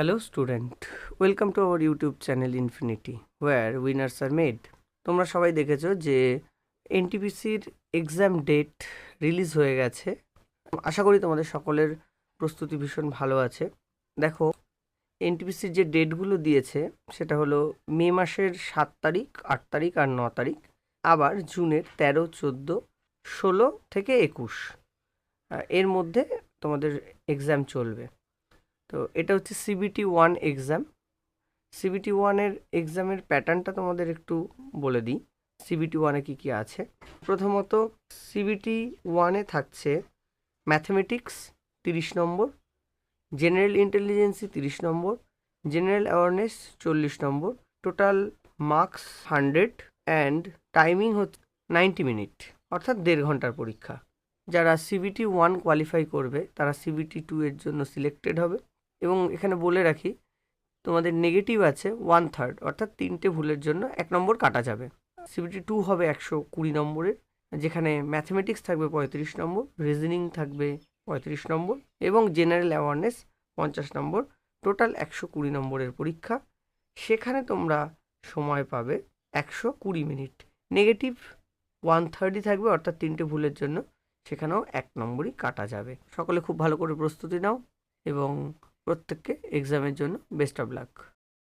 Hello student, welcome to our YouTube channel Infinity where winners are made. তোমরা সবাই দেখেছো যে এনটিপিসির এক্সাম ডেট রিলিজ হয়ে গেছে। আশা করি তোমাদের সকলের প্রস্তুতি ভীষণ ভালো আছে। দেখো এনটিপিসির যে ডেটগুলো দিয়েছে সেটা হলো মে মাসের 7 তারিখ, 8 তারিখ আর 9 তারিখ, আবার জুনের 13, 14, 16 থেকে 21 এর মধ্যে তোমাদের এক্সাম চলবে। তো এটা হচ্ছে সিবিটি 1 এক্সাম। সিবিটি 1-এর এক্সামের প্যাটার্নটা তোমাদের একটু বলে দিই। সিবিটি 1-এ কী কী আছে। প্রথমত সিবিটি 1-এ থাকছে mathematics 30 number, general ইন্টেলিজেন্সি 30 number, general awareness 40 number, total marks 100 and timing হচ্ছে 90 মিনিট, অর্থাৎ 1.5 ঘন্টার পরীক্ষা। যারা সিবিটি 1 কোয়ালিফাই করবে তারা সিবিটি 2 এর জন্য সিলেক্টেড হবে। এবং এখানে বলে রাখি তোমাদের নেগেটিভ আছে 1/3, অর্থাৎ 3টে ভুলের জন্য 1 নম্বর কাটা যাবে। সিবিটি 2 হবে 120 নম্বরের, যেখানে ম্যাথমেটিক্স থাকবে 35 নম্বর, রিজনিং থাকবে 35 নম্বর এবং জেনারেল অ্যাওয়ারনেস 50 নম্বর, টোটাল 120 নম্বরের পরীক্ষা। সেখানে তোমরা সময় পাবে 120 মিনিট। নেগেটিভ 1/3ই থাকবে, অর্থাৎ 3টে ভুলের জন্য সেখানেও 1 নম্বরই কাটা যাবে। সকলে খুব ভালো করে প্রস্তুতি নাও এবং প্রত্যেককে এক্সামের জন্য বেস্ট অফ লাক।